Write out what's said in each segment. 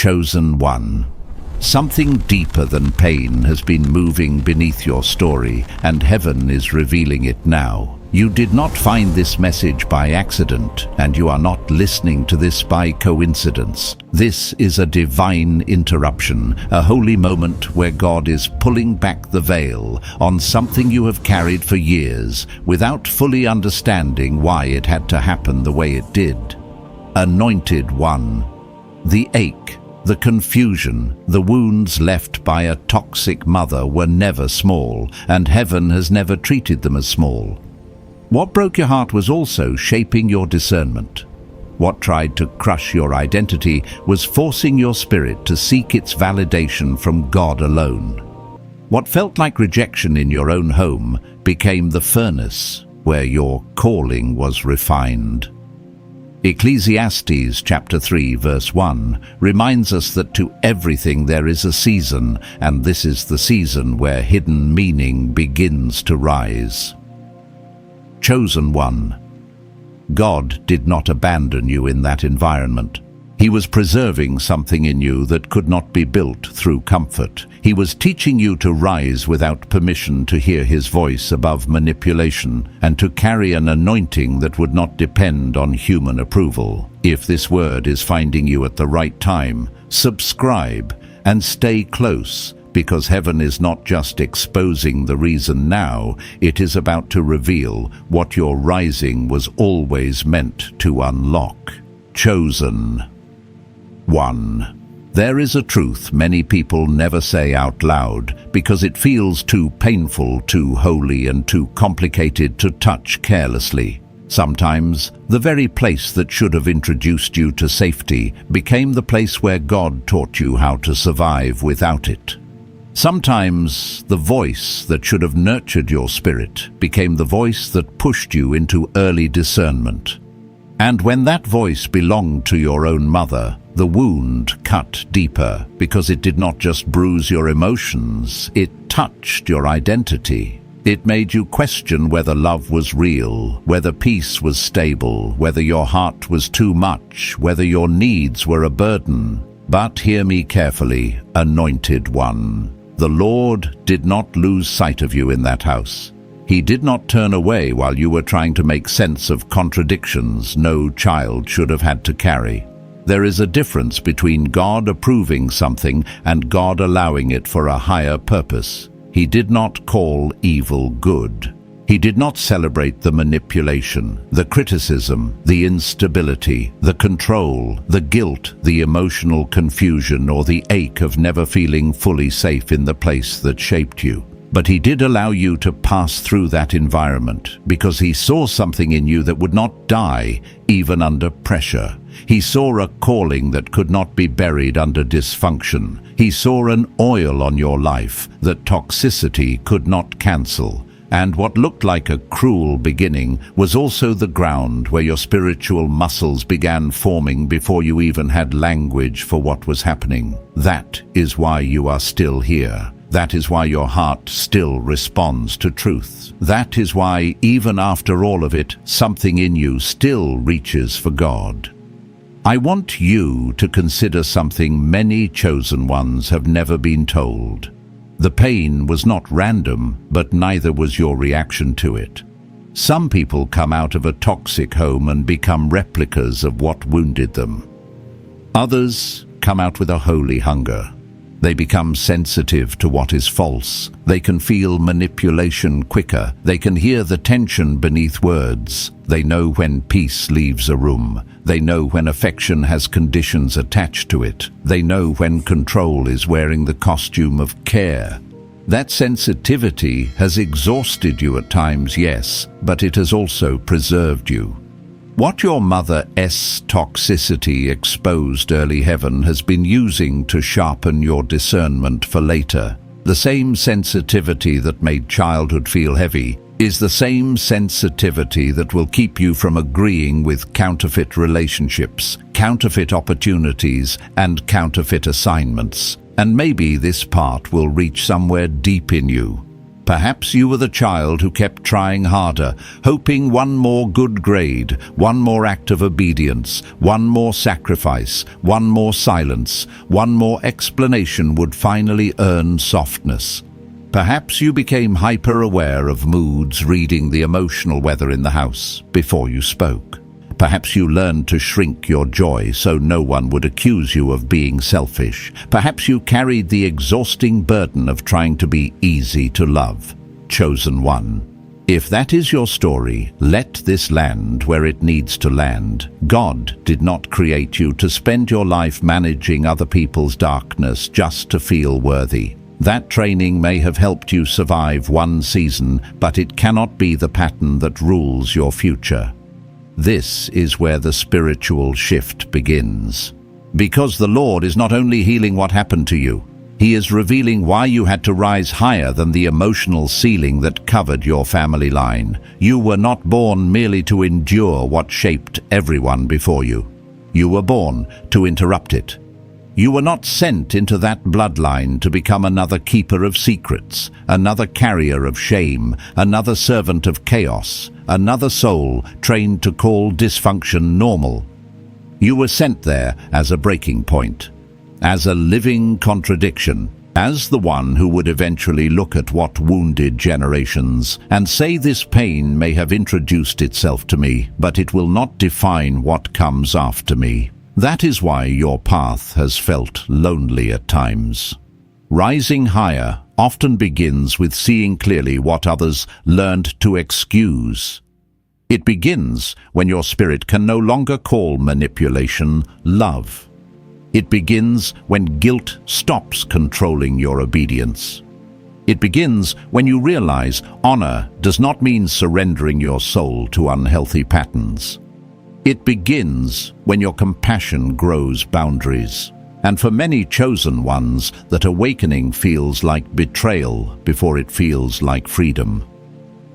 Chosen one. Something deeper than pain has been moving beneath your story, and heaven is revealing it now. You did not find this message by accident, and you are not listening to this by coincidence. This is a divine interruption, a holy moment where God is pulling back the veil on something you have carried for years without fully understanding why it had to happen the way it did. Anointed one. The ache, the confusion, the wounds left by a toxic mother were never small, and heaven has never treated them as small. What broke your heart was also shaping your discernment. What tried to crush your identity was forcing your spirit to seek its validation from God alone. What felt like rejection in your own home became the furnace where your calling was refined. Ecclesiastes chapter 3 verse 1 reminds us that to everything there is a season, and this is the season where hidden meaning begins to rise. Chosen one. God did not abandon you in that environment. He was preserving something in you that could not be built through comfort. He was teaching you to rise without permission, to hear his voice above manipulation, and to carry an anointing that would not depend on human approval. If this word is finding you at the right time, subscribe and stay close, because heaven is not just exposing the reason now, it is about to reveal what your rising was always meant to unlock. Chosen one. There is a truth many people never say out loud because it feels too painful, too holy, and too complicated to touch carelessly. Sometimes, the very place that should have introduced you to safety became the place where God taught you how to survive without it. Sometimes, the voice that should have nurtured your spirit became the voice that pushed you into early discernment. And when that voice belonged to your own mother, the wound cut deeper because it did not just bruise your emotions, it touched your identity. It made you question whether love was real, whether peace was stable, whether your heart was too much, whether your needs were a burden. But hear me carefully, anointed one. The Lord did not lose sight of you in that house. He did not turn away while you were trying to make sense of contradictions no child should have had to carry. There is a difference between God approving something and God allowing it for a higher purpose. He did not call evil good. He did not celebrate the manipulation, the criticism, the instability, the control, the guilt, the emotional confusion, or the ache of never feeling fully safe in the place that shaped you. But he did allow you to pass through that environment because he saw something in you that would not die even under pressure. He saw a calling that could not be buried under dysfunction. He saw an oil on your life that toxicity could not cancel. And what looked like a cruel beginning was also the ground where your spiritual muscles began forming before you even had language for what was happening. That is why you are still here. That is why your heart still responds to truth. That is why, even after all of it, something in you still reaches for God. I want you to consider something many chosen ones have never been told. The pain was not random, but neither was your reaction to it. Some people come out of a toxic home and become replicas of what wounded them. Others come out with a holy hunger. They become sensitive to what is false. They can feel manipulation quicker. They can hear the tension beneath words. They know when peace leaves a room. They know when affection has conditions attached to it. They know when control is wearing the costume of care. That sensitivity has exhausted you at times, yes, but it has also preserved you. What your mother's toxicity exposed early heaven has been using to sharpen your discernment for later. The same sensitivity that made childhood feel heavy is the same sensitivity that will keep you from agreeing with counterfeit relationships, counterfeit opportunities, and counterfeit assignments. And maybe this part will reach somewhere deep in you. Perhaps you were the child who kept trying harder, hoping one more good grade, one more act of obedience, one more sacrifice, one more silence, one more explanation would finally earn softness. Perhaps you became hyper-aware of moods, reading the emotional weather in the house before you spoke. Perhaps you learned to shrink your joy so no one would accuse you of being selfish. Perhaps you carried the exhausting burden of trying to be easy to love. Chosen one. If that is your story, let this land where it needs to land. God did not create you to spend your life managing other people's darkness just to feel worthy. That training may have helped you survive one season, but it cannot be the pattern that rules your future. This is where the spiritual shift begins. Because the Lord is not only healing what happened to you, He is revealing why you had to rise higher than the emotional ceiling that covered your family line. You were not born merely to endure what shaped everyone before you. You were born to interrupt it. You were not sent into that bloodline to become another keeper of secrets, another carrier of shame, another servant of chaos, another soul trained to call dysfunction normal. You were sent there as a breaking point, as a living contradiction, as the one who would eventually look at what wounded generations and say, this pain may have introduced itself to me, but it will not define what comes after me. That is why your path has felt lonely at times. Rising higher often begins with seeing clearly what others learned to excuse. It begins when your spirit can no longer call manipulation love. It begins when guilt stops controlling your obedience. It begins when you realize honor does not mean surrendering your soul to unhealthy patterns. It begins when your compassion grows boundaries. And for many chosen ones, that awakening feels like betrayal before it feels like freedom.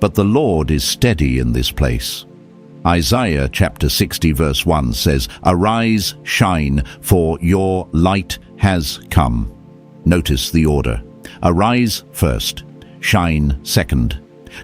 But the Lord is steady in this place. Isaiah chapter 60 verse 1 says, "Arise, shine, for your light has come." Notice the order. Arise first, shine second.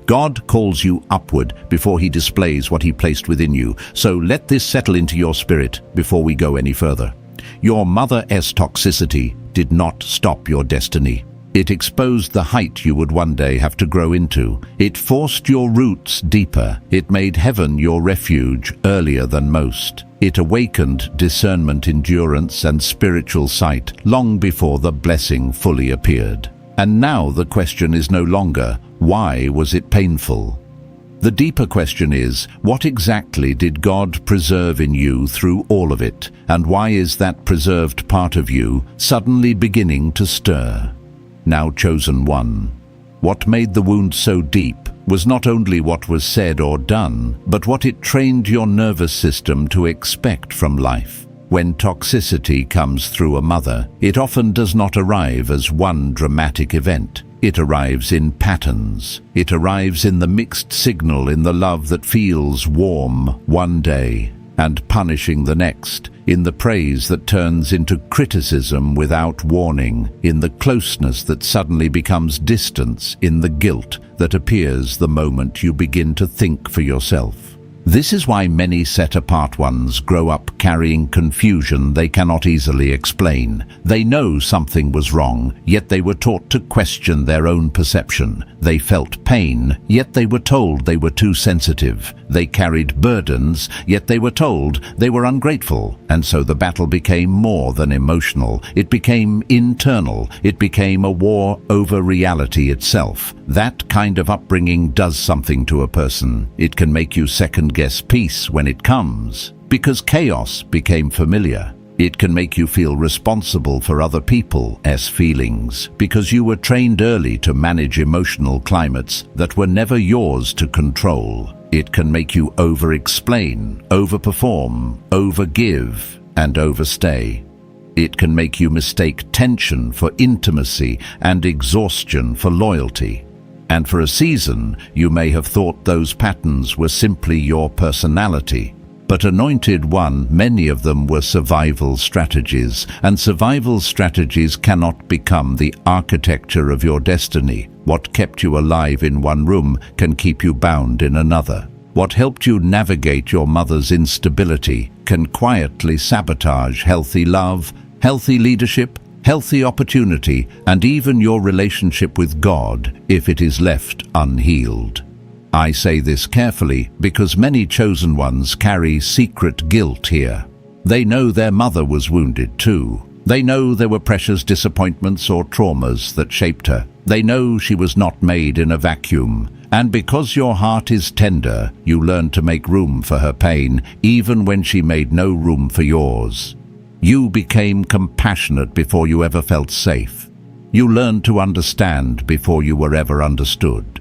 God calls you upward before He displays what He placed within you. So let this settle into your spirit before we go any further. Your mother's toxicity did not stop your destiny. It exposed the height you would one day have to grow into. It forced your roots deeper. It made heaven your refuge earlier than most. It awakened discernment, endurance, and spiritual sight long before the blessing fully appeared. And now the question is no longer, why was it painful? The deeper question is, what exactly did God preserve in you through all of it? And why is that preserved part of you suddenly beginning to stir? Now, chosen one, what made the wound so deep was not only what was said or done, but what it trained your nervous system to expect from life. When toxicity comes through a mother, it often does not arrive as one dramatic event. It arrives in patterns. It arrives in the mixed signal, in the love that feels warm one day and punishing the next, in the praise that turns into criticism without warning, in the closeness that suddenly becomes distance, in the guilt that appears the moment you begin to think for yourself. This is why many set-apart ones grow up carrying confusion they cannot easily explain. They know something was wrong, yet they were taught to question their own perception. They felt pain, yet they were told they were too sensitive. They carried burdens, yet they were told they were ungrateful. And so the battle became more than emotional. It became internal. It became a war over reality itself. That kind of upbringing does something to a person. It can make you second-guess peace when it comes, because chaos became familiar. It can make you feel responsible for other people's feelings, because you were trained early to manage emotional climates that were never yours to control. It can make you over-explain, over-perform, over-give, and overstay. It can make you mistake tension for intimacy and exhaustion for loyalty. And for a season, you may have thought those patterns were simply your personality. But anointed one, many of them were survival strategies, and survival strategies cannot become the architecture of your destiny. What kept you alive in one room can keep you bound in another. What helped you navigate your mother's instability can quietly sabotage healthy love, healthy leadership, healthy opportunity, and even your relationship with God if it is left unhealed. I say this carefully because many chosen ones carry secret guilt here. They know their mother was wounded too. They know there were precious disappointments or traumas that shaped her. They know she was not made in a vacuum. And because your heart is tender, you learn to make room for her pain, even when she made no room for yours. You became compassionate before you ever felt safe. You learned to understand before you were ever understood.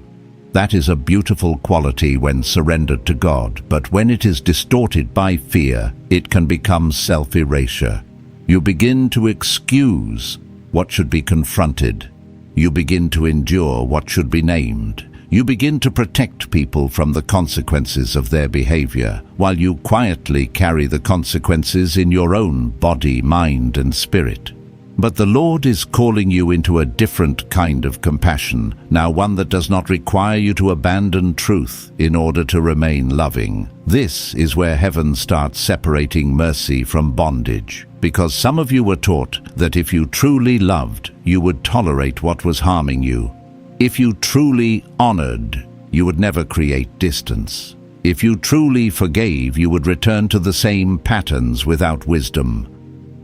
That is a beautiful quality when surrendered to God, but when it is distorted by fear, it can become self-erasure. You begin to excuse what should be confronted. You begin to endure what should be named. You begin to protect people from the consequences of their behavior, while you quietly carry the consequences in your own body, mind, and spirit. But the Lord is calling you into a different kind of compassion, now one that does not require you to abandon truth in order to remain loving. This is where heaven starts separating mercy from bondage, because some of you were taught that if you truly loved, you would tolerate what was harming you. If you truly honored, you would never create distance. If you truly forgave, you would return to the same patterns without wisdom.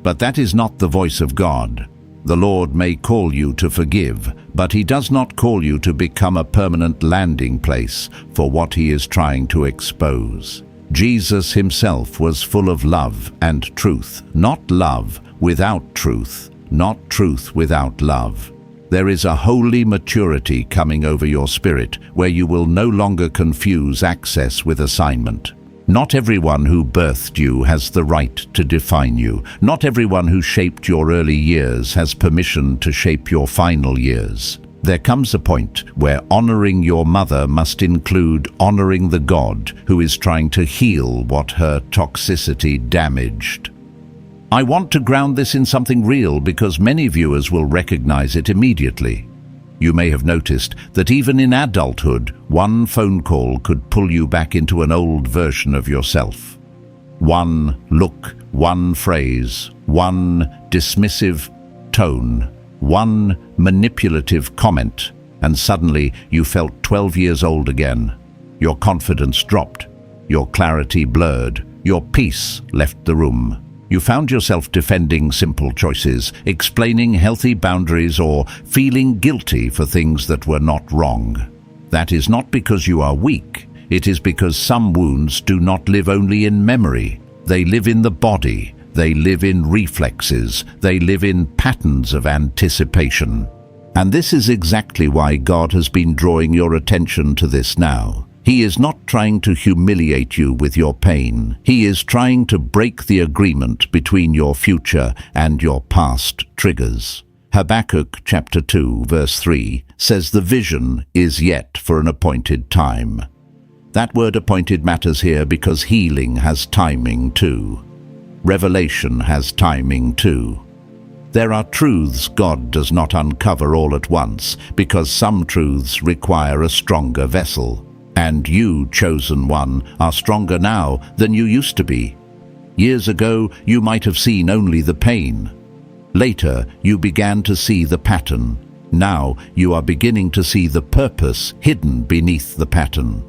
But that is not the voice of God. The Lord may call you to forgive, but He does not call you to become a permanent landing place for what He is trying to expose. Jesus Himself was full of love and truth, not love without truth, not truth without love. There is a holy maturity coming over your spirit where you will no longer confuse access with assignment. Not everyone who birthed you has the right to define you. Not everyone who shaped your early years has permission to shape your final years. There comes a point where honoring your mother must include honoring the God who is trying to heal what her toxicity damaged. I want to ground this in something real because many viewers will recognize it immediately. You may have noticed that even in adulthood, one phone call could pull you back into an old version of yourself. One look, one phrase, one dismissive tone, one manipulative comment, and suddenly you felt 12 years old again. Your confidence dropped, your clarity blurred, your peace left the room. You found yourself defending simple choices, explaining healthy boundaries, or feeling guilty for things that were not wrong. That is not because you are weak. It is because some wounds do not live only in memory. They live in the body. They live in reflexes. They live in patterns of anticipation. And this is exactly why God has been drawing your attention to this now. He is not trying to humiliate you with your pain. He is trying to break the agreement between your future and your past triggers. Habakkuk chapter 2 verse 3 says the vision is yet for an appointed time. That word appointed matters here because healing has timing too. Revelation has timing too. There are truths God does not uncover all at once because some truths require a stronger vessel. And you, chosen one, are stronger now than you used to be. Years ago, you might have seen only the pain. Later, you began to see the pattern. Now, you are beginning to see the purpose hidden beneath the pattern.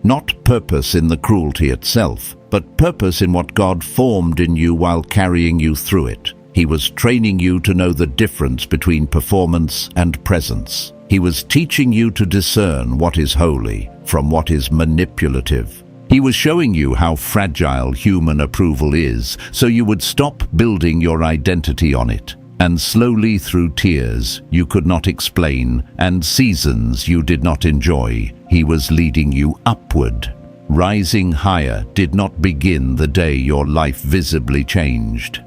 Not purpose in the cruelty itself, but purpose in what God formed in you while carrying you through it. He was training you to know the difference between performance and presence. He was teaching you to discern what is holy from what is manipulative. He was showing you how fragile human approval is, so you would stop building your identity on it. And slowly through tears you could not explain and seasons you did not enjoy, He was leading you upward. Rising higher did not begin the day your life visibly changed.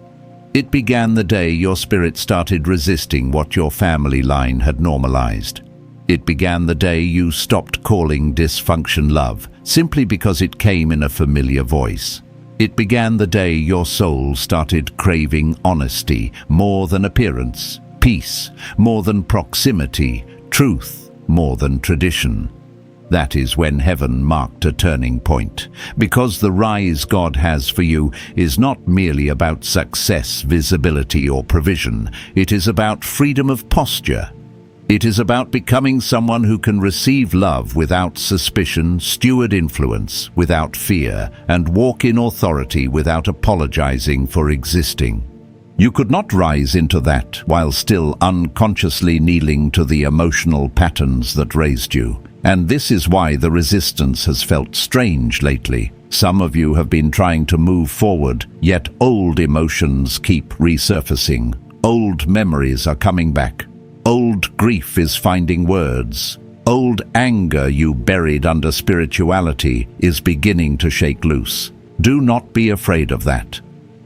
It began the day your spirit started resisting what your family line had normalized. It began the day you stopped calling dysfunction love, simply because it came in a familiar voice. It began the day your soul started craving honesty more than appearance, peace more than proximity, truth more than tradition. That is when heaven marked a turning point, because the rise God has for you is not merely about success, visibility, or provision. It is about freedom of posture. It is about becoming someone who can receive love without suspicion, steward influence without fear, and walk in authority without apologizing for existing. You could not rise into that while still unconsciously kneeling to the emotional patterns that raised you. And this is why the resistance has felt strange lately. Some of you have been trying to move forward, yet old emotions keep resurfacing. Old memories are coming back. Old grief is finding words. Old anger you buried under spirituality is beginning to shake loose. Do not be afraid of that.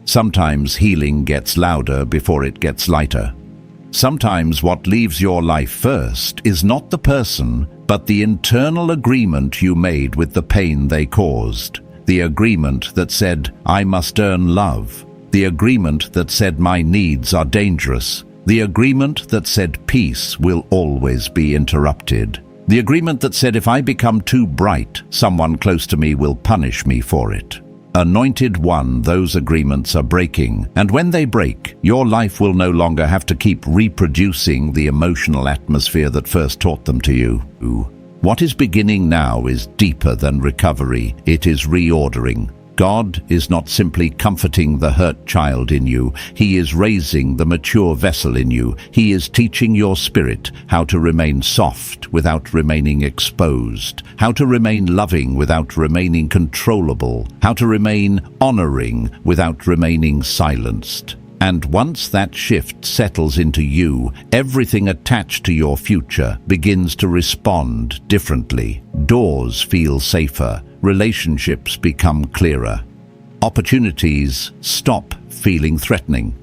Sometimes healing gets louder before it gets lighter. Sometimes what leaves your life first is not the person, but the internal agreement you made with the pain they caused. The agreement that said, I must earn love. The agreement that said, my needs are dangerous. The agreement that said, peace will always be interrupted. The agreement that said, if I become too bright, someone close to me will punish me for it. Anointed One, those agreements are breaking, and when they break, your life will no longer have to keep reproducing the emotional atmosphere that first taught them to you. What is beginning now is deeper than recovery. It is reordering. God is not simply comforting the hurt child in you. He is raising the mature vessel in you. He is teaching your spirit how to remain soft without remaining exposed, how to remain loving without remaining controllable, how to remain honoring without remaining silenced. And once that shift settles into you, everything attached to your future begins to respond differently. Doors feel safer. Relationships become clearer. Opportunities stop feeling threatening.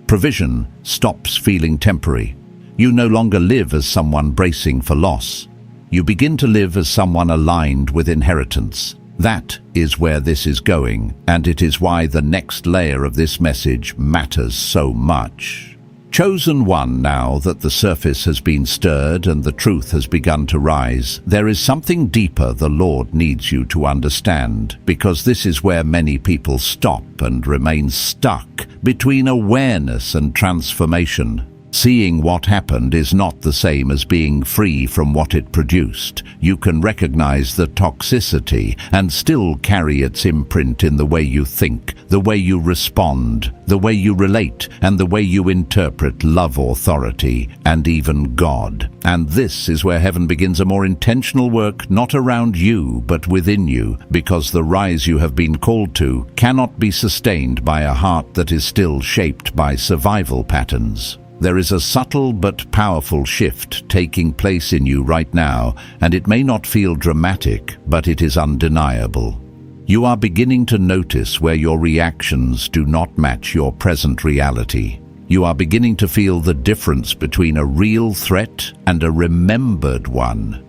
Provision stops feeling temporary. You no longer live as someone bracing for loss. You begin to live as someone aligned with inheritance. That is where this is going, and it is why the next layer of this message matters so much. Chosen One, now that the surface has been stirred and the truth has begun to rise, there is something deeper the Lord needs you to understand, because this is where many people stop and remain stuck between awareness and transformation. Seeing what happened is not the same as being free from what it produced. You can recognize the toxicity and still carry its imprint in the way you think, the way you respond, the way you relate, and the way you interpret love, authority, and even God. And this is where heaven begins a more intentional work, not around you, but within you, because the rise you have been called to cannot be sustained by a heart that is still shaped by survival patterns. There is a subtle but powerful shift taking place in you right now, and it may not feel dramatic, but it is undeniable. You are beginning to notice where your reactions do not match your present reality. You are beginning to feel the difference between a real threat and a remembered one.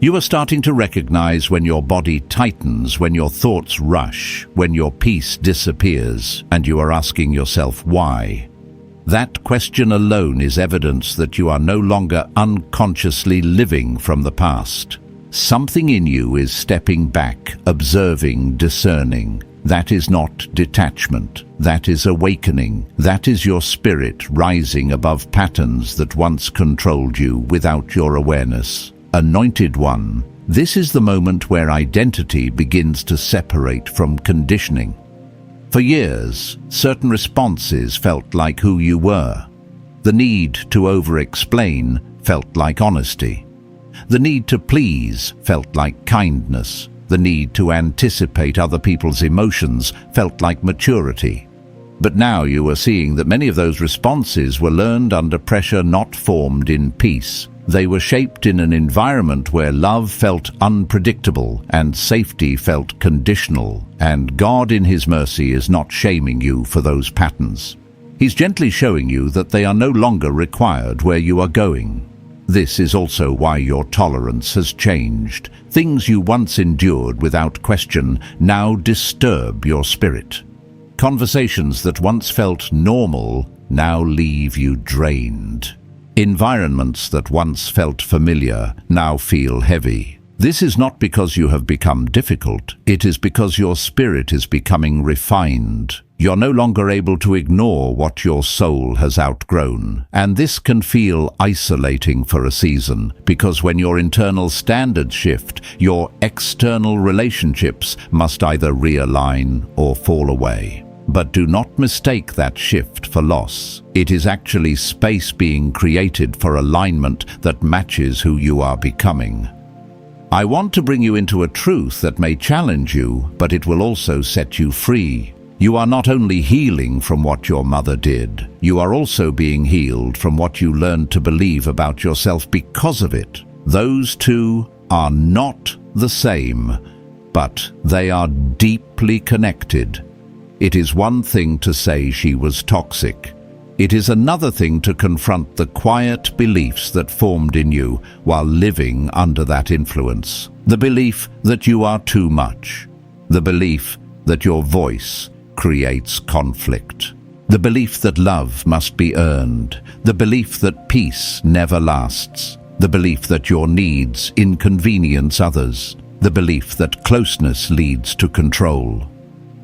You are starting to recognize when your body tightens, when your thoughts rush, when your peace disappears, and you are asking yourself why. That question alone is evidence that you are no longer unconsciously living from the past. Something in you is stepping back, observing, discerning. That is not detachment. That is awakening. That is your spirit rising above patterns that once controlled you without your awareness. Anointed One, this is the moment where identity begins to separate from conditioning. For years, certain responses felt like who you were. The need to over-explain felt like honesty. The need to please felt like kindness. The need to anticipate other people's emotions felt like maturity. But now you are seeing that many of those responses were learned under pressure, not formed in peace. They were shaped in an environment where love felt unpredictable and safety felt conditional, and God in His mercy is not shaming you for those patterns. He's gently showing you that they are no longer required where you are going. This is also why your tolerance has changed. Things you once endured without question now disturb your spirit. Conversations that once felt normal now leave you drained. Environments that once felt familiar now feel heavy. This is not because you have become difficult. It is because your spirit is becoming refined. You're no longer able to ignore what your soul has outgrown. And this can feel isolating for a season, because when your internal standards shift, your external relationships must either realign or fall away. But do not mistake that shift for loss. It is actually space being created for alignment that matches who you are becoming. I want to bring you into a truth that may challenge you, but it will also set you free. You are not only healing from what your mother did, you are also being healed from what you learned to believe about yourself because of it. Those two are not the same, but they are deeply connected. It is one thing to say she was toxic. It is another thing to confront the quiet beliefs that formed in you while living under that influence. The belief that you are too much. The belief that your voice creates conflict. The belief that love must be earned. The belief that peace never lasts. The belief that your needs inconvenience others. The belief that closeness leads to control.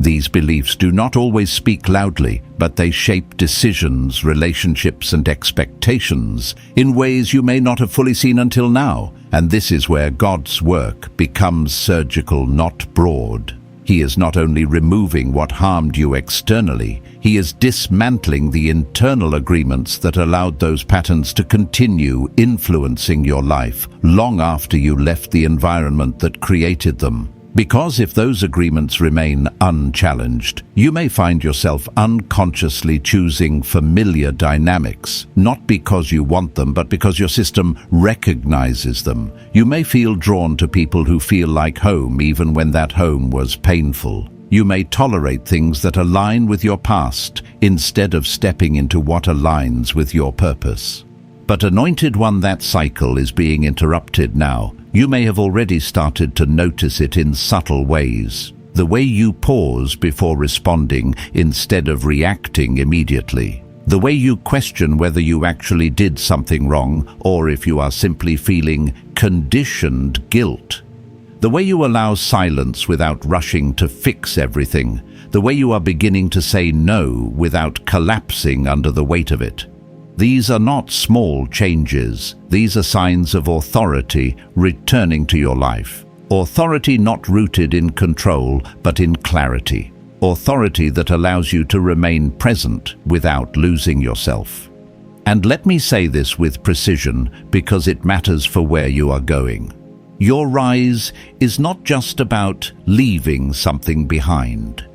These beliefs do not always speak loudly, but they shape decisions, relationships, and expectations in ways you may not have fully seen until now. And this is where God's work becomes surgical, not broad. He is not only removing what harmed you externally, he is dismantling the internal agreements that allowed those patterns to continue influencing your life long after you left the environment that created them. Because if those agreements remain unchallenged, you may find yourself unconsciously choosing familiar dynamics, not because you want them, but because your system recognizes them. You may feel drawn to people who feel like home, even when that home was painful. You may tolerate things that align with your past, instead of stepping into what aligns with your purpose. But Anointed One, that cycle is being interrupted now. You may have already started to notice it in subtle ways. The way you pause before responding instead of reacting immediately. The way you question whether you actually did something wrong or if you are simply feeling conditioned guilt. The way you allow silence without rushing to fix everything. The way you are beginning to say no without collapsing under the weight of it. These are not small changes. These are signs of authority returning to your life. Authority not rooted in control, but in clarity. Authority that allows you to remain present without losing yourself. And let me say this with precision, because it matters for where you are going. Your rise is not just about leaving something behind.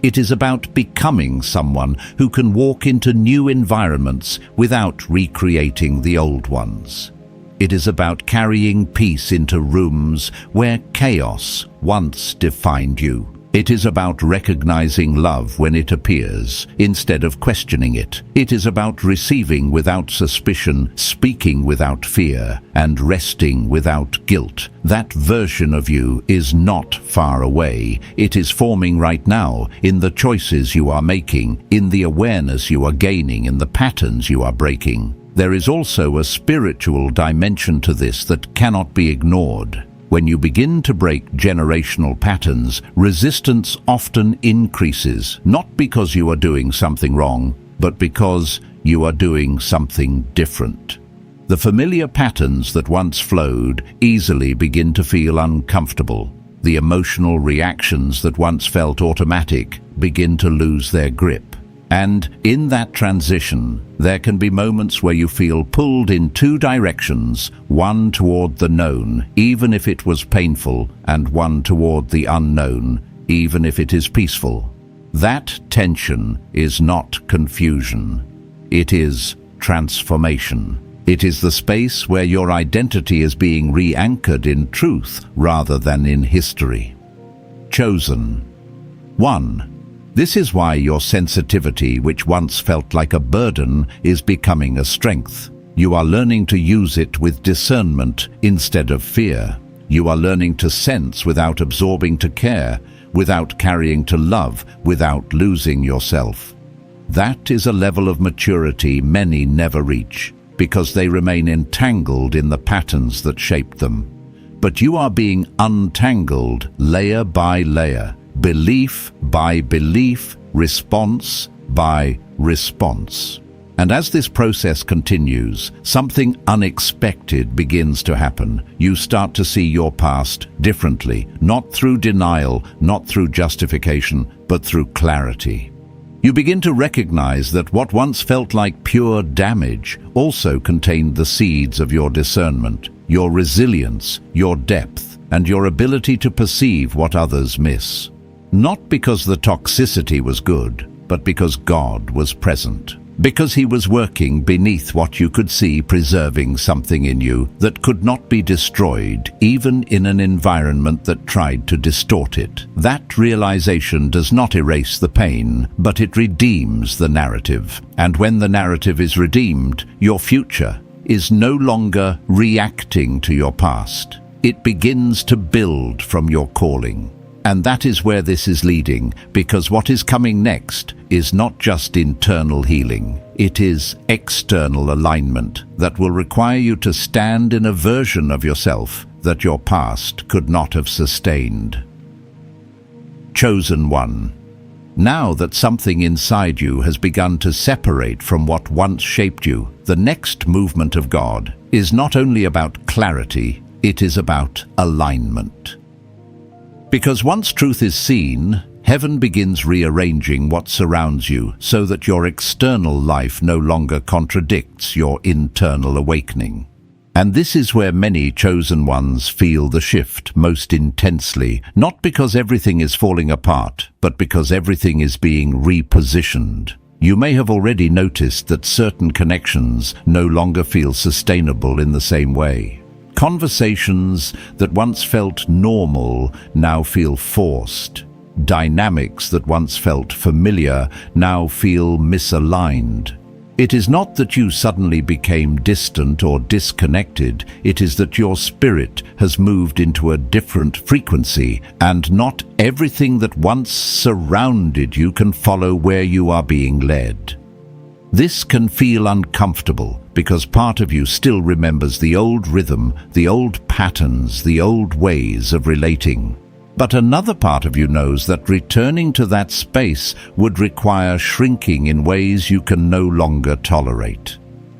It is about becoming someone who can walk into new environments without recreating the old ones. It is about carrying peace into rooms where chaos once defined you. It is about recognizing love when it appears, instead of questioning it. It is about receiving without suspicion, speaking without fear, and resting without guilt. That version of you is not far away. It is forming right now, in the choices you are making, in the awareness you are gaining, in the patterns you are breaking. There is also a spiritual dimension to this that cannot be ignored. When you begin to break generational patterns, resistance often increases, not because you are doing something wrong, but because you are doing something different. The familiar patterns that once flowed easily begin to feel uncomfortable. The emotional reactions that once felt automatic begin to lose their grip. And in that transition, there can be moments where you feel pulled in two directions, one toward the known, even if it was painful, and one toward the unknown, even if it is peaceful. That tension is not confusion. It is transformation. It is the space where your identity is being re-anchored in truth rather than in history. Chosen. 1. This is why your sensitivity, which once felt like a burden, is becoming a strength. You are learning to use it with discernment instead of fear. You are learning to sense without absorbing to care, without carrying to love, without losing yourself. That is a level of maturity many never reach, because they remain entangled in the patterns that shaped them. But you are being untangled layer by layer, belief by belief, response by response. And as this process continues, something unexpected begins to happen. You start to see your past differently, not through denial, not through justification, but through clarity. You begin to recognize that what once felt like pure damage also contained the seeds of your discernment, your resilience, your depth, and your ability to perceive what others miss. Not because the toxicity was good, but because God was present. Because He was working beneath what you could see, preserving something in you that could not be destroyed, even in an environment that tried to distort it. That realization does not erase the pain, but it redeems the narrative. And when the narrative is redeemed, your future is no longer reacting to your past. It begins to build from your calling. And that is where this is leading, because what is coming next is not just internal healing. It is external alignment that will require you to stand in a version of yourself that your past could not have sustained. Chosen one. Now that something inside you has begun to separate from what once shaped you, the next movement of God is not only about clarity, it is about alignment. Because once truth is seen, heaven begins rearranging what surrounds you so that your external life no longer contradicts your internal awakening. And this is where many chosen ones feel the shift most intensely, not because everything is falling apart, but because everything is being repositioned. You may have already noticed that certain connections no longer feel sustainable in the same way. Conversations that once felt normal now feel forced. Dynamics that once felt familiar now feel misaligned. It is not that you suddenly became distant or disconnected, it is that your spirit has moved into a different frequency, and not everything that once surrounded you can follow where you are being led. This can feel uncomfortable because part of you still remembers the old rhythm, the old patterns, the old ways of relating. But another part of you knows that returning to that space would require shrinking in ways you can no longer tolerate.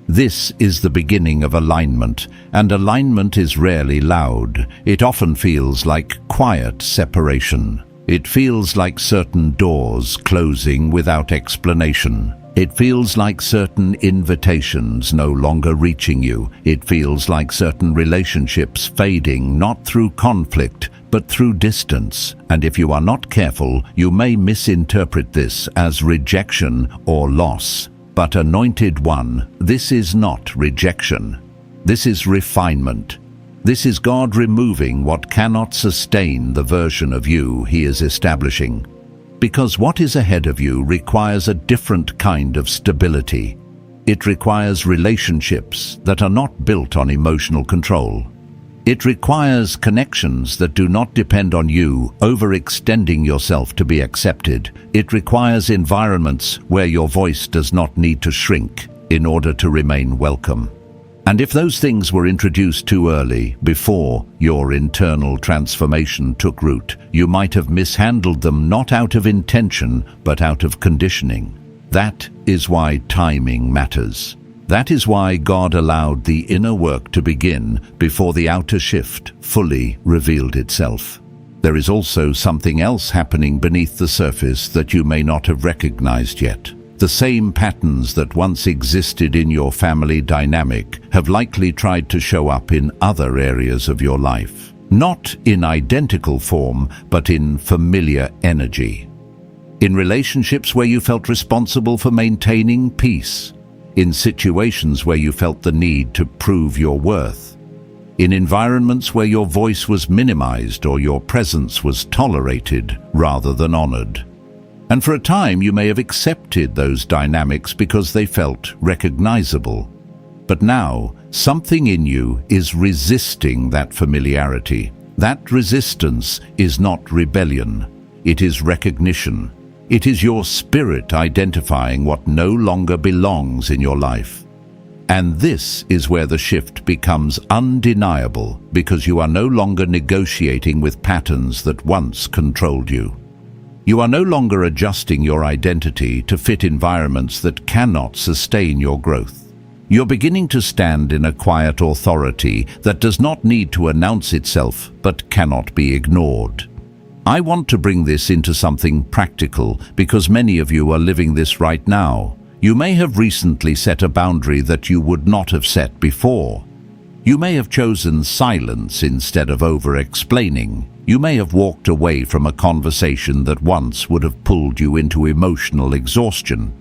This is the beginning of alignment, and alignment is rarely loud. It often feels like quiet separation. It feels like certain doors closing without explanation. It feels like certain invitations no longer reaching you. It feels like certain relationships fading, not through conflict, but through distance. And if you are not careful, you may misinterpret this as rejection or loss. But anointed one, this is not rejection. This is refinement. This is God removing what cannot sustain the version of you He is establishing. Because what is ahead of you requires a different kind of stability. It requires relationships that are not built on emotional control. It requires connections that do not depend on you overextending yourself to be accepted. It requires environments where your voice does not need to shrink in order to remain welcome. And if those things were introduced too early, before your internal transformation took root, you might have mishandled them not out of intention, but out of conditioning. That is why timing matters. That is why God allowed the inner work to begin before the outer shift fully revealed itself. There is also something else happening beneath the surface that you may not have recognized yet. The same patterns that once existed in your family dynamic have likely tried to show up in other areas of your life. Not in identical form, but in familiar energy. In relationships where you felt responsible for maintaining peace. In situations where you felt the need to prove your worth. In environments where your voice was minimized or your presence was tolerated rather than honored. And for a time you may have accepted those dynamics because they felt recognizable. But now, something in you is resisting that familiarity. That resistance is not rebellion. It is recognition. It is your spirit identifying what no longer belongs in your life. And this is where the shift becomes undeniable, because you are no longer negotiating with patterns that once controlled you. You are no longer adjusting your identity to fit environments that cannot sustain your growth. You're beginning to stand in a quiet authority that does not need to announce itself but cannot be ignored. I want to bring this into something practical because many of you are living this right now. You may have recently set a boundary that you would not have set before. You may have chosen silence instead of over-explaining. You may have walked away from a conversation that once would have pulled you into emotional exhaustion.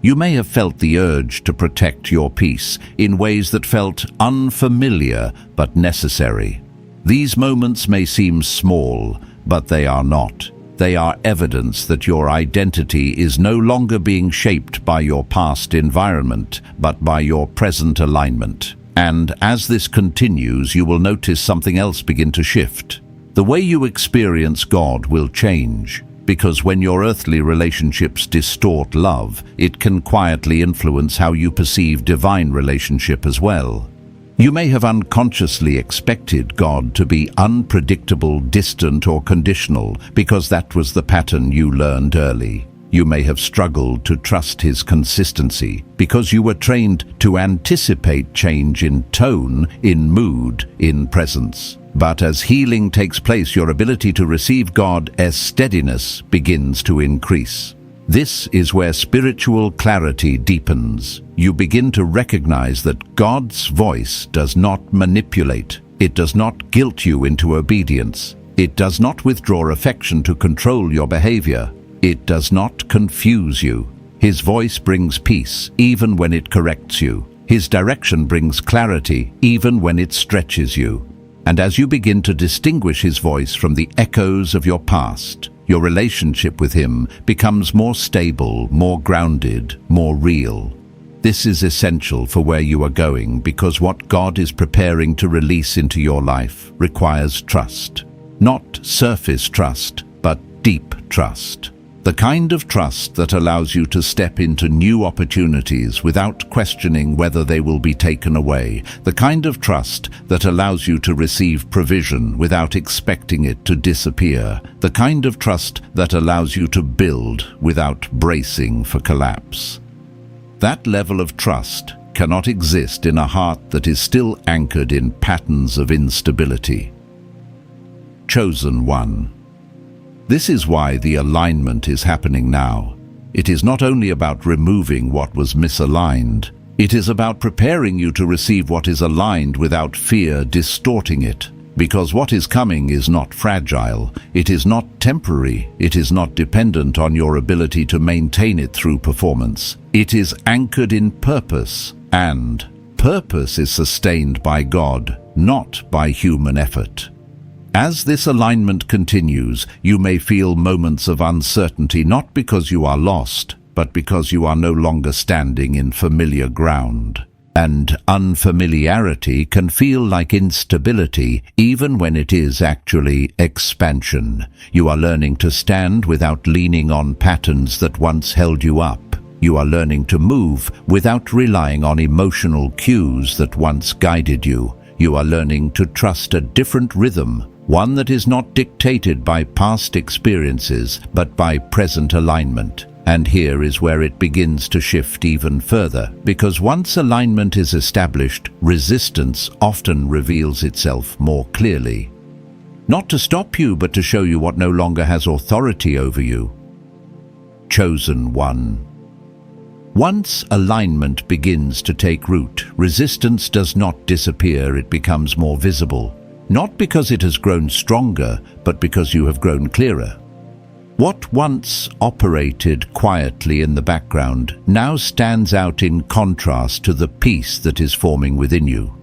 You may have felt the urge to protect your peace in ways that felt unfamiliar but necessary. These moments may seem small, but they are not. They are evidence that your identity is no longer being shaped by your past environment, but by your present alignment. And as this continues, you will notice something else begin to shift. The way you experience God will change, because when your earthly relationships distort love, it can quietly influence how you perceive divine relationship as well. You may have unconsciously expected God to be unpredictable, distant, or conditional because that was the pattern you learned early. You may have struggled to trust His consistency because you were trained to anticipate change in tone, in mood, in presence. But as healing takes place, your ability to receive God as steadiness begins to increase. This is where spiritual clarity deepens. You begin to recognize that God's voice does not manipulate. It does not guilt you into obedience. It does not withdraw affection to control your behavior. It does not confuse you. His voice brings peace, even when it corrects you. His direction brings clarity, even when it stretches you. And as you begin to distinguish His voice from the echoes of your past, your relationship with Him becomes more stable, more grounded, more real. This is essential for where you are going, because what God is preparing to release into your life requires trust. Not surface trust, but deep trust. The kind of trust that allows you to step into new opportunities without questioning whether they will be taken away. The kind of trust that allows you to receive provision without expecting it to disappear. The kind of trust that allows you to build without bracing for collapse. That level of trust cannot exist in a heart that is still anchored in patterns of instability. Chosen one. This is why the alignment is happening now. It is not only about removing what was misaligned, it is about preparing you to receive what is aligned without fear distorting it. Because what is coming is not fragile, it is not temporary, it is not dependent on your ability to maintain it through performance. It is anchored in purpose, and purpose is sustained by God, not by human effort. As this alignment continues, you may feel moments of uncertainty, not because you are lost, but because you are no longer standing in familiar ground. And unfamiliarity can feel like instability, even when it is actually expansion. You are learning to stand without leaning on patterns that once held you up. You are learning to move without relying on emotional cues that once guided you. You are learning to trust a different rhythm, one that is not dictated by past experiences, but by present alignment. And here is where it begins to shift even further, because once alignment is established, resistance often reveals itself more clearly. Not to stop you, but to show you what no longer has authority over you. Chosen one. Once alignment begins to take root, resistance does not disappear, it becomes more visible. Not because it has grown stronger, but because you have grown clearer. What once operated quietly in the background now stands out in contrast to the peace that is forming within you.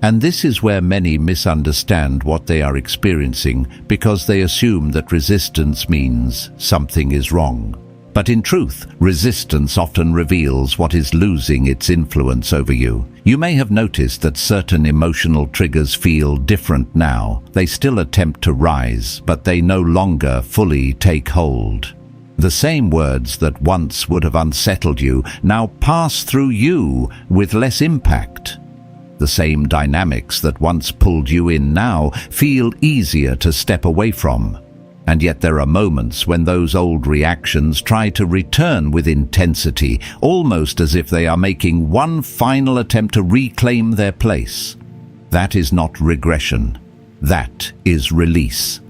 And this is where many misunderstand what they are experiencing, because they assume that resistance means something is wrong. But in truth, resistance often reveals what is losing its influence over you. You may have noticed that certain emotional triggers feel different now. They still attempt to rise, but they no longer fully take hold. The same words that once would have unsettled you now pass through you with less impact. The same dynamics that once pulled you in now feel easier to step away from. And yet there are moments when those old reactions try to return with intensity, almost as if they are making one final attempt to reclaim their place. That is not regression. That is release.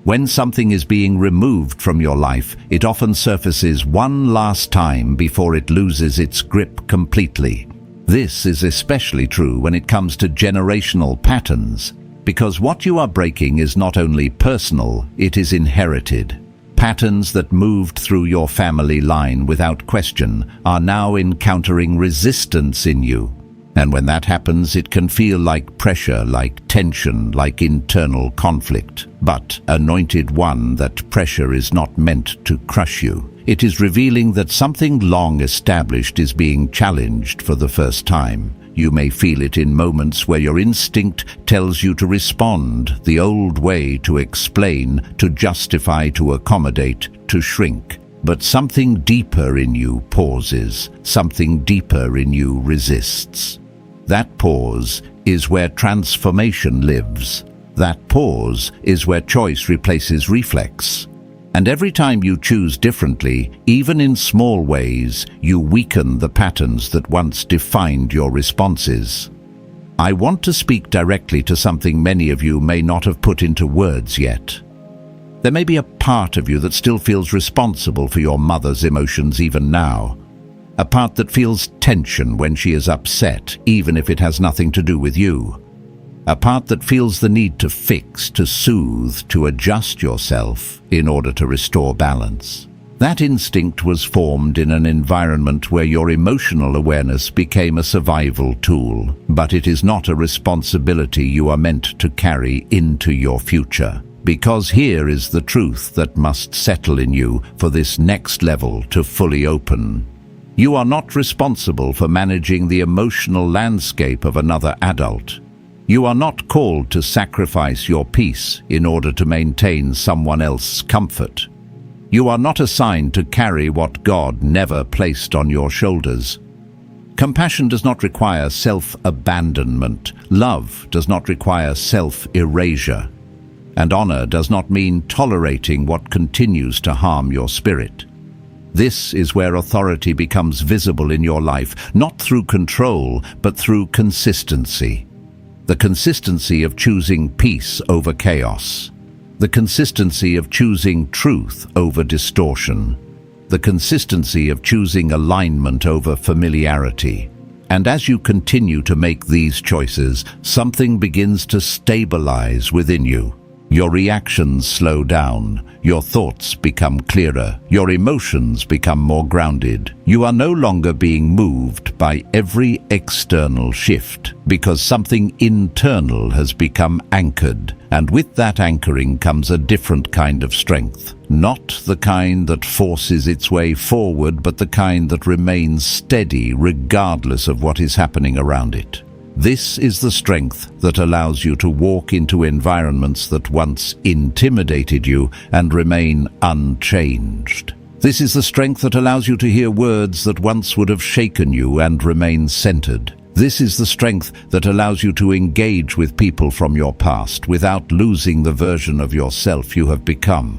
When something is being removed from your life, it often surfaces one last time before it loses its grip completely. This is especially true when it comes to generational patterns, because what you are breaking is not only personal, it is inherited. Patterns that moved through your family line without question are now encountering resistance in you. And when that happens, it can feel like pressure, like tension, like internal conflict. But, Anointed One, that pressure is not meant to crush you. It is revealing that something long established is being challenged for the first time. You may feel it in moments where your instinct tells you to respond, the old way, to explain, to justify, to accommodate, to shrink. But something deeper in you pauses, something deeper in you resists. That pause is where transformation lives. That pause is where choice replaces reflex. And every time you choose differently, even in small ways, you weaken the patterns that once defined your responses. I want to speak directly to something many of you may not have put into words yet. There may be a part of you that still feels responsible for your mother's emotions even now. A part that feels tension when she is upset, even if it has nothing to do with you. A part that feels the need to fix, to soothe, to adjust yourself in order to restore balance. That instinct was formed in an environment where your emotional awareness became a survival tool, but it is not a responsibility you are meant to carry into your future. Because here is the truth that must settle in you for this next level to fully open. You are not responsible for managing the emotional landscape of another adult. You are not called to sacrifice your peace in order to maintain someone else's comfort. You are not assigned to carry what God never placed on your shoulders. Compassion does not require self-abandonment. Love does not require self-erasure. And honor does not mean tolerating what continues to harm your spirit. This is where authority becomes visible in your life, not through control, but through consistency. The consistency of choosing peace over chaos. The consistency of choosing truth over distortion. The consistency of choosing alignment over familiarity. And as you continue to make these choices, something begins to stabilize within you. Your reactions slow down, your thoughts become clearer, your emotions become more grounded. You are no longer being moved by every external shift, because something internal has become anchored. And with that anchoring comes a different kind of strength. Not the kind that forces its way forward, but the kind that remains steady regardless of what is happening around it. This is the strength that allows you to walk into environments that once intimidated you and remain unchanged. This is the strength that allows you to hear words that once would have shaken you and remain centered. This is the strength that allows you to engage with people from your past without losing the version of yourself you have become.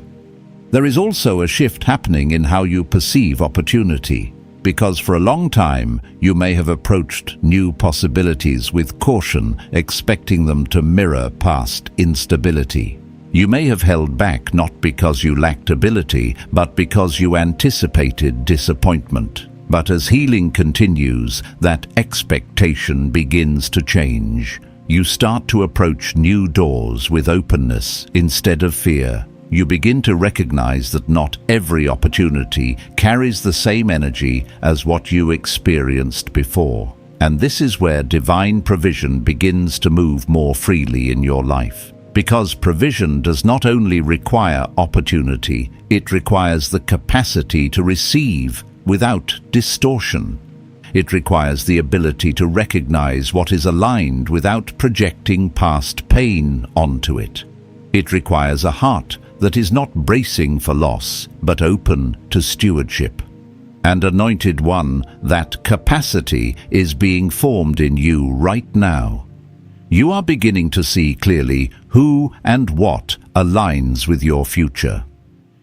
There is also a shift happening in how you perceive opportunity. Because for a long time, you may have approached new possibilities with caution, expecting them to mirror past instability. You may have held back not because you lacked ability, but because you anticipated disappointment. But as healing continues, that expectation begins to change. You start to approach new doors with openness instead of fear. You begin to recognize that not every opportunity carries the same energy as what you experienced before. And this is where divine provision begins to move more freely in your life. Because provision does not only require opportunity, it requires the capacity to receive without distortion. It requires the ability to recognize what is aligned without projecting past pain onto it. It requires a heart that is not bracing for loss, but open to stewardship. And Anointed One, that capacity is being formed in you right now. You are beginning to see clearly who and what aligns with your future.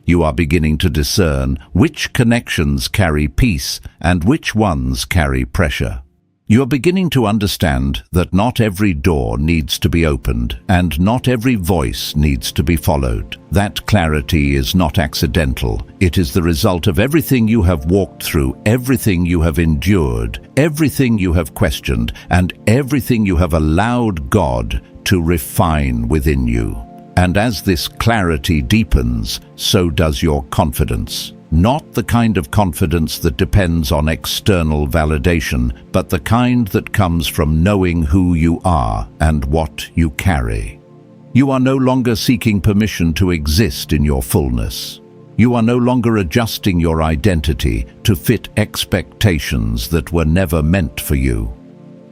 You are beginning to discern which connections carry peace and which ones carry pressure. You are beginning to understand that not every door needs to be opened and not every voice needs to be followed. That clarity is not accidental. It is the result of everything you have walked through, everything you have endured, everything you have questioned, and everything you have allowed God to refine within you. And as this clarity deepens, so does your confidence. Not the kind of confidence that depends on external validation, but the kind that comes from knowing who you are and what you carry. You are no longer seeking permission to exist in your fullness. You are no longer adjusting your identity to fit expectations that were never meant for you.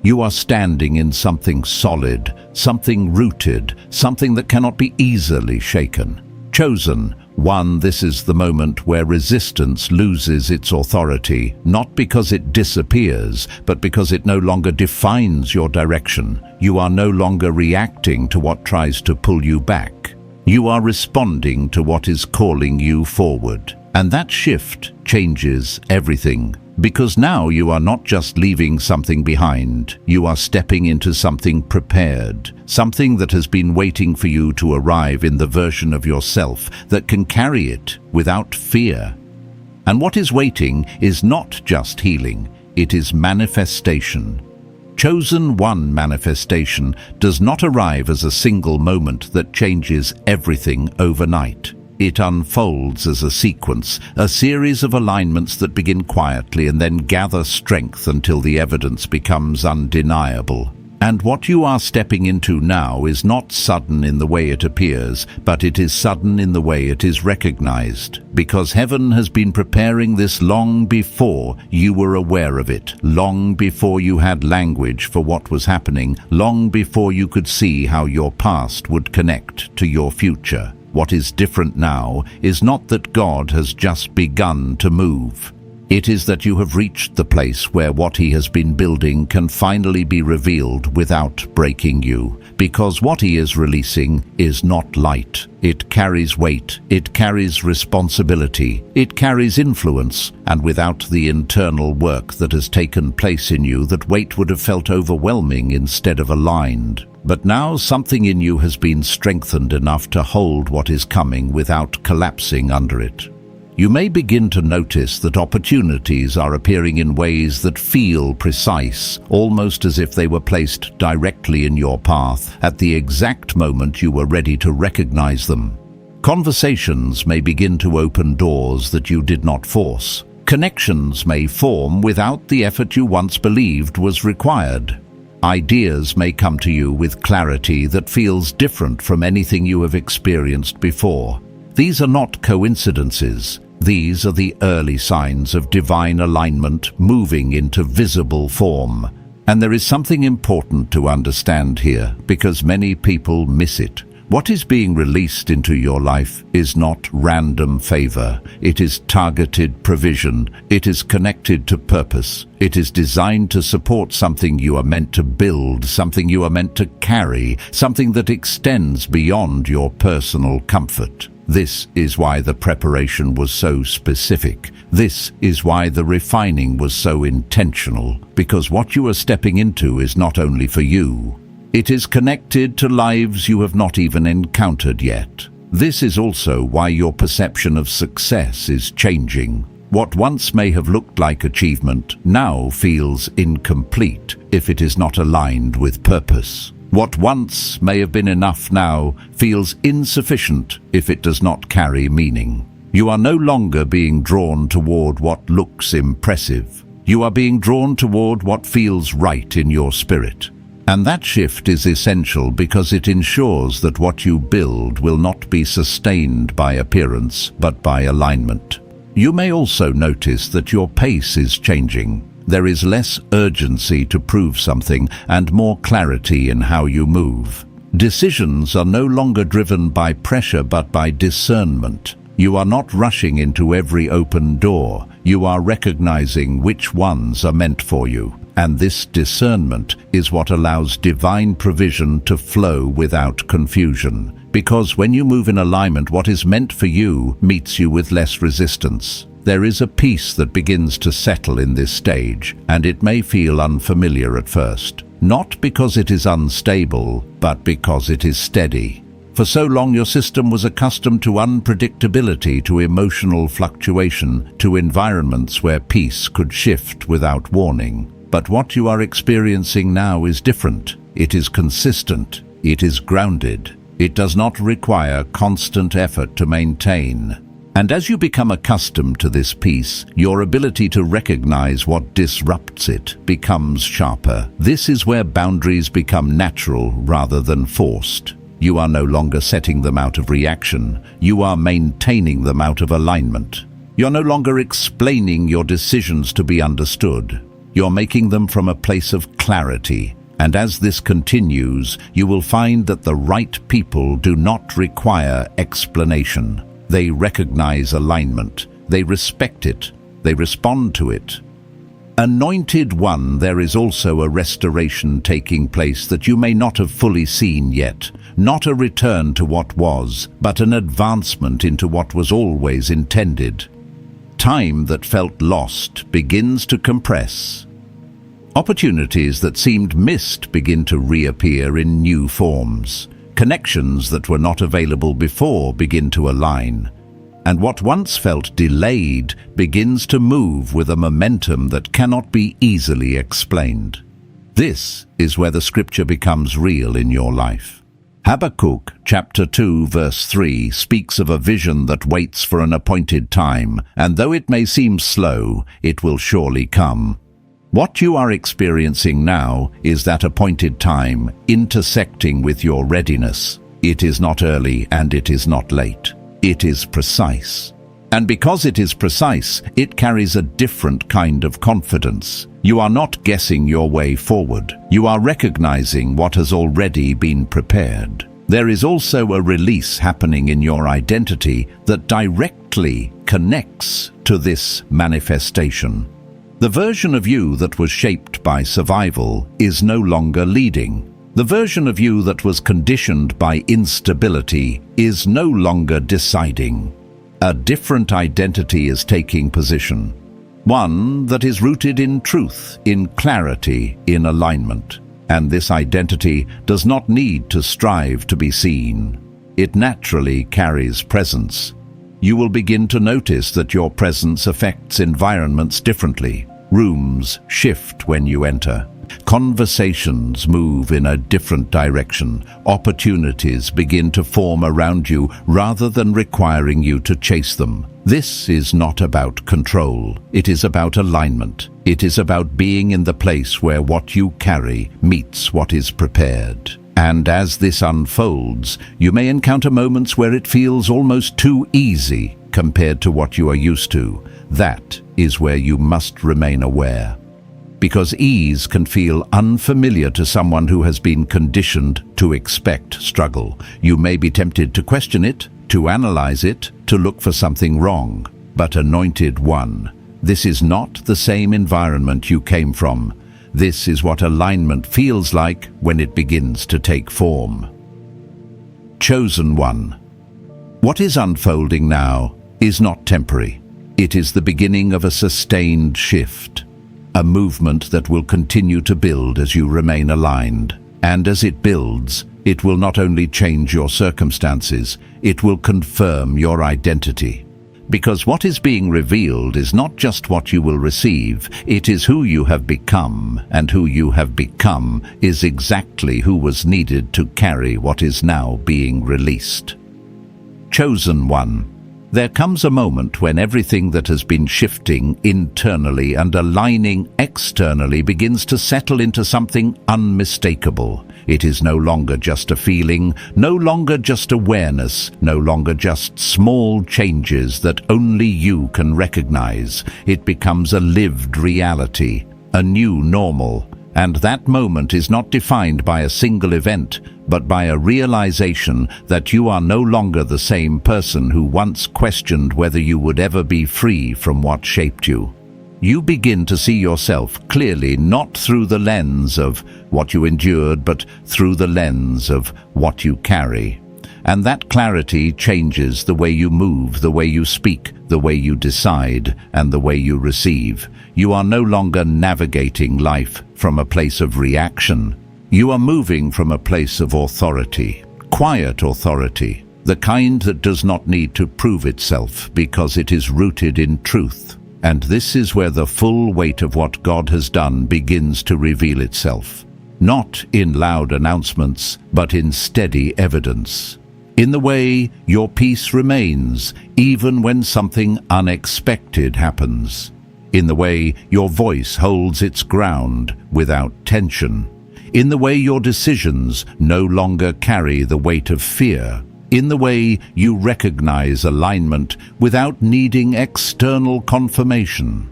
You are standing in something solid, something rooted, something that cannot be easily shaken. Chosen One, this is the moment where resistance loses its authority, not because it disappears, but because it no longer defines your direction. You are no longer reacting to what tries to pull you back. You are responding to what is calling you forward. And that shift changes everything. Because now you are not just leaving something behind, you are stepping into something prepared, something that has been waiting for you to arrive in the version of yourself that can carry it without fear. And what is waiting is not just healing, it is manifestation. Chosen One manifestation does not arrive as a single moment that changes everything overnight. It unfolds as a sequence, a series of alignments that begin quietly and then gather strength until the evidence becomes undeniable. And what you are stepping into now is not sudden in the way it appears, but it is sudden in the way it is recognized. Because heaven has been preparing this long before you were aware of it, long before you had language for what was happening, long before you could see how your past would connect to your future. What is different now is not that God has just begun to move. It is that you have reached the place where what He has been building can finally be revealed without breaking you. Because what He is releasing is not light. It carries weight, it carries responsibility, it carries influence, and without the internal work that has taken place in you, that weight would have felt overwhelming instead of aligned. But now something in you has been strengthened enough to hold what is coming without collapsing under it. You may begin to notice that opportunities are appearing in ways that feel precise, almost as if they were placed directly in your path at the exact moment you were ready to recognize them. Conversations may begin to open doors that you did not force. Connections may form without the effort you once believed was required. Ideas may come to you with clarity that feels different from anything you have experienced before. These are not coincidences. These are the early signs of divine alignment moving into visible form. And there is something important to understand here, because many people miss it. What is being released into your life is not random favor. It is targeted provision. It is connected to purpose. It is designed to support something you are meant to build, something you are meant to carry, something that extends beyond your personal comfort. This is why the preparation was so specific. This is why the refining was so intentional, because what you are stepping into is not only for you. It is connected to lives you have not even encountered yet. This is also why your perception of success is changing. What once may have looked like achievement now feels incomplete if it is not aligned with purpose. What once may have been enough now feels insufficient if it does not carry meaning. You are no longer being drawn toward what looks impressive. You are being drawn toward what feels right in your spirit. And that shift is essential because it ensures that what you build will not be sustained by appearance, but by alignment. You may also notice that your pace is changing. There is less urgency to prove something and more clarity in how you move. Decisions are no longer driven by pressure but by discernment. You are not rushing into every open door. You are recognizing which ones are meant for you. And this discernment is what allows divine provision to flow without confusion. Because when you move in alignment, what is meant for you meets you with less resistance. There is a peace that begins to settle in this stage, and it may feel unfamiliar at first. Not because it is unstable, but because it is steady. For so long your system was accustomed to unpredictability, to emotional fluctuation, to environments where peace could shift without warning. But what you are experiencing now is different. It is consistent. It is grounded. It does not require constant effort to maintain. And as you become accustomed to this peace, your ability to recognize what disrupts it becomes sharper. This is where boundaries become natural rather than forced. You are no longer setting them out of reaction. You are maintaining them out of alignment. You're no longer explaining your decisions to be understood. You're making them from a place of clarity. And as this continues, you will find that the right people do not require explanation. They recognize alignment. They respect it. They respond to it. Anointed One, there is also a restoration taking place that you may not have fully seen yet. Not a return to what was, but an advancement into what was always intended. Time that felt lost begins to compress. Opportunities that seemed missed begin to reappear in new forms. Connections that were not available before begin to align. And what once felt delayed begins to move with a momentum that cannot be easily explained. This is where the scripture becomes real in your life. Habakkuk chapter 2 verse 3 speaks of a vision that waits for an appointed time, and though it may seem slow, it will surely come. What you are experiencing now is that appointed time intersecting with your readiness. It is not early and it is not late. It is precise. And because it is precise, it carries a different kind of confidence. You are not guessing your way forward. You are recognizing what has already been prepared. There is also a release happening in your identity that directly connects to this manifestation. The version of you that was shaped by survival is no longer leading. The version of you that was conditioned by instability is no longer deciding. A different identity is taking position. One that is rooted in truth, in clarity, in alignment. And this identity does not need to strive to be seen. It naturally carries presence. You will begin to notice that your presence affects environments differently. Rooms shift when you enter. Conversations move in a different direction. Opportunities begin to form around you rather than requiring you to chase them. This is not about control. It is about alignment. It is about being in the place where what you carry meets what is prepared. And as this unfolds, you may encounter moments where it feels almost too easy compared to what you are used to. That is where you must remain aware. Because ease can feel unfamiliar to someone who has been conditioned to expect struggle. You may be tempted to question it, to analyze it, to look for something wrong. But Anointed One, this is not the same environment you came from. This is what alignment feels like when it begins to take form. Chosen One. What is unfolding now is not temporary. It is the beginning of a sustained shift, a movement that will continue to build as you remain aligned. And as it builds, it will not only change your circumstances, it will confirm your identity. Because what is being revealed is not just what you will receive, it is who you have become, and who you have become is exactly who was needed to carry what is now being released. Chosen One. There comes a moment when everything that has been shifting internally and aligning externally begins to settle into something unmistakable. It is no longer just a feeling, no longer just awareness, no longer just small changes that only you can recognize. It becomes a lived reality, a new normal. And that moment is not defined by a single event, but by a realization that you are no longer the same person who once questioned whether you would ever be free from what shaped you. You begin to see yourself clearly, not through the lens of what you endured, but through the lens of what you carry. And that clarity changes the way you move, the way you speak, the way you decide, and the way you receive. You are no longer navigating life from a place of reaction. You are moving from a place of authority, quiet authority, the kind that does not need to prove itself because it is rooted in truth. And this is where the full weight of what God has done begins to reveal itself. Not in loud announcements, but in steady evidence. In the way your peace remains, even when something unexpected happens. In the way your voice holds its ground without tension. In the way your decisions no longer carry the weight of fear. In the way you recognize alignment without needing external confirmation.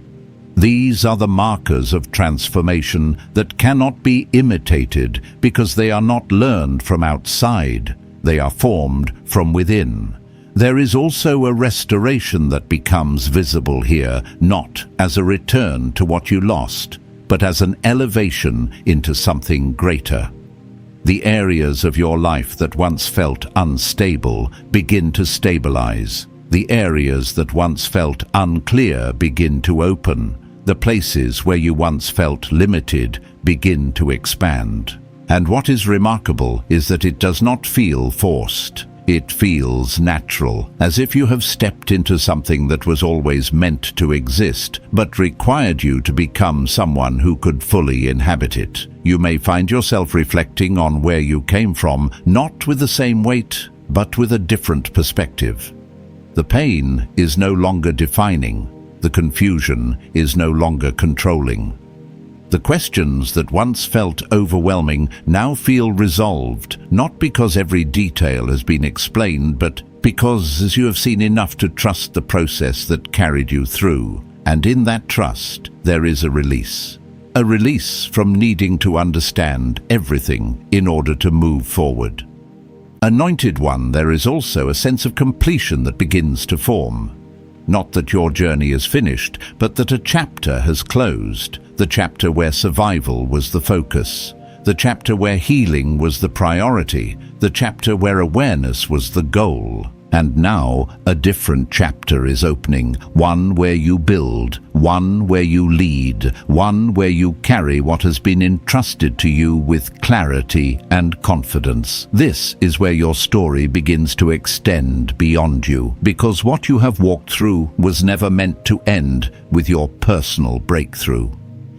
These are the markers of transformation that cannot be imitated because they are not learned from outside. They are formed from within. There is also a restoration that becomes visible here, not as a return to what you lost, but as an elevation into something greater. The areas of your life that once felt unstable begin to stabilize. The areas that once felt unclear begin to open. The places where you once felt limited begin to expand. And what is remarkable is that it does not feel forced. It feels natural, as if you have stepped into something that was always meant to exist, but required you to become someone who could fully inhabit it. You may find yourself reflecting on where you came from, not with the same weight, but with a different perspective. The pain is no longer defining. The confusion is no longer controlling. The questions that once felt overwhelming now feel resolved, not because every detail has been explained, but because as you have seen enough to trust the process that carried you through. And in that trust, there is a release. A release from needing to understand everything in order to move forward. Anointed one, there is also a sense of completion that begins to form. Not that your journey is finished, but that a chapter has closed. The chapter where survival was the focus. The chapter where healing was the priority. The chapter where awareness was the goal. And now a different chapter is opening. One where you build. One where you lead. One where you carry what has been entrusted to you with clarity and confidence. This is where your story begins to extend beyond you, because what you have walked through was never meant to end with your personal breakthrough.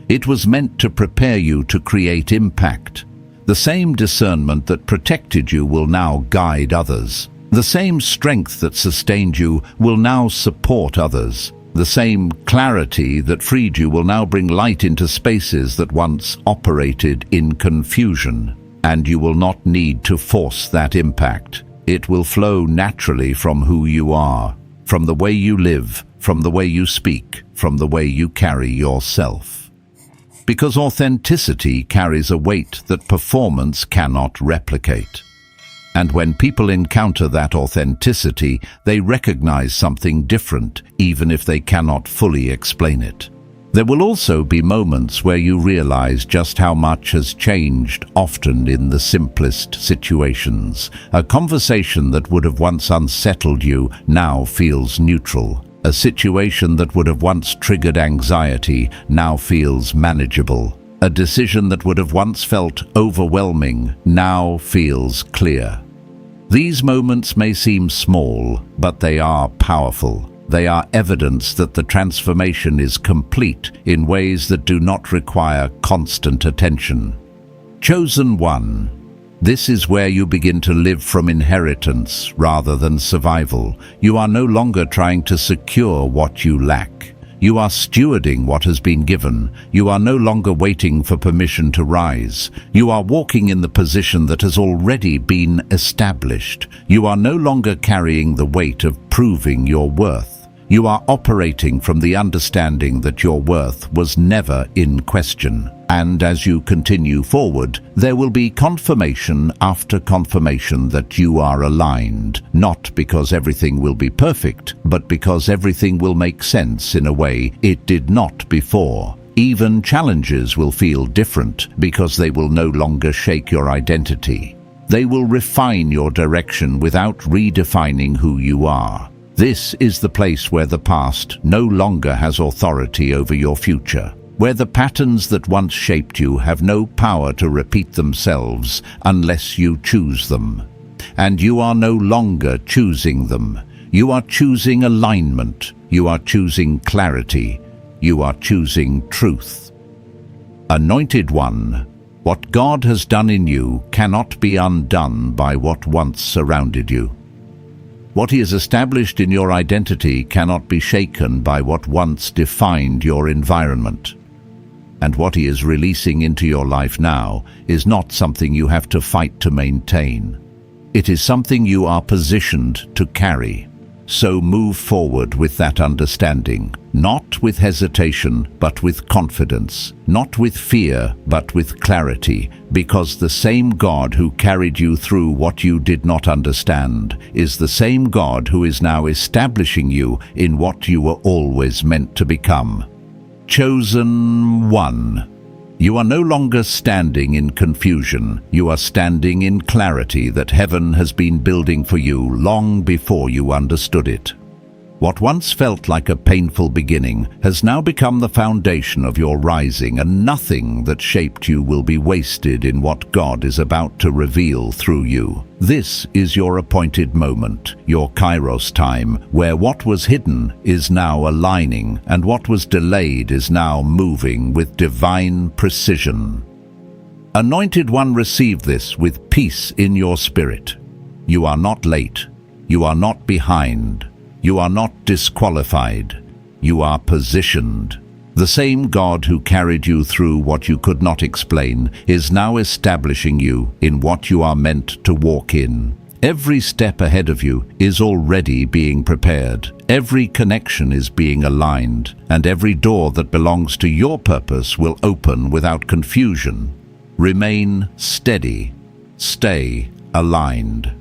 It was meant to prepare you to create impact. The same discernment that protected you will now guide others. The same strength that sustained you will now support others. The same clarity that freed you will now bring light into spaces that once operated in confusion. And you will not need to force that impact. It will flow naturally from who you are, from the way you live, from the way you speak, from the way you carry yourself. Because authenticity carries a weight that performance cannot replicate. And when people encounter that authenticity, they recognize something different, even if they cannot fully explain it. There will also be moments where you realize just how much has changed, often in the simplest situations. A conversation that would have once unsettled you now feels neutral. A situation that would have once triggered anxiety now feels manageable. A decision that would have once felt overwhelming now feels clear. These moments may seem small, but they are powerful. They are evidence that the transformation is complete in ways that do not require constant attention. Chosen one. This is where you begin to live from inheritance rather than survival. You are no longer trying to secure what you lack. You are stewarding what has been given. You are no longer waiting for permission to rise. You are walking in the position that has already been established. You are no longer carrying the weight of proving your worth. You are operating from the understanding that your worth was never in question. And as you continue forward, there will be confirmation after confirmation that you are aligned, not because everything will be perfect, but because everything will make sense in a way it did not before. Even challenges will feel different because they will no longer shake your identity. They will refine your direction without redefining who you are. This is the place where the past no longer has authority over your future, where the patterns that once shaped you have no power to repeat themselves unless you choose them. And you are no longer choosing them. You are choosing alignment. You are choosing clarity. You are choosing truth. Anointed One, what God has done in you cannot be undone by what once surrounded you. What He has established in your identity cannot be shaken by what once defined your environment. And what He is releasing into your life now is not something you have to fight to maintain. It is something you are positioned to carry. So move forward with that understanding, not with hesitation, but with confidence, not with fear, but with clarity, because the same God who carried you through what you did not understand is the same God who is now establishing you in what you were always meant to become. Chosen One. You are no longer standing in confusion. You are standing in clarity that heaven has been building for you long before you understood it. What once felt like a painful beginning has now become the foundation of your rising, and nothing that shaped you will be wasted in what God is about to reveal through you. This is your appointed moment, your Kairos time, where what was hidden is now aligning, and what was delayed is now moving with divine precision. Anointed One, receive this with peace in your spirit. You are not late. You are not behind. You are not disqualified. You are positioned. The same God who carried you through what you could not explain is now establishing you in what you are meant to walk in. Every step ahead of you is already being prepared. Every connection is being aligned, and every door that belongs to your purpose will open without confusion. Remain steady. Stay aligned.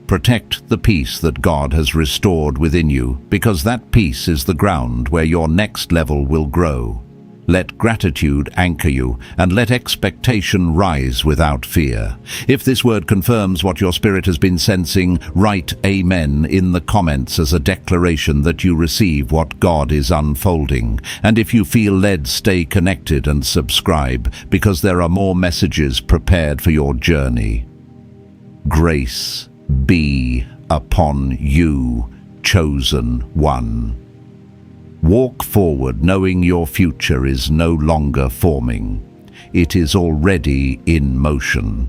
Protect the peace that God has restored within you, because that peace is the ground where your next level will grow. Let gratitude anchor you, and let expectation rise without fear. If this word confirms what your spirit has been sensing, write Amen in the comments as a declaration that you receive what God is unfolding. And if you feel led, stay connected and subscribe, because there are more messages prepared for your journey. Grace be upon you, chosen one. Walk forward knowing your future is no longer forming. It is already in motion.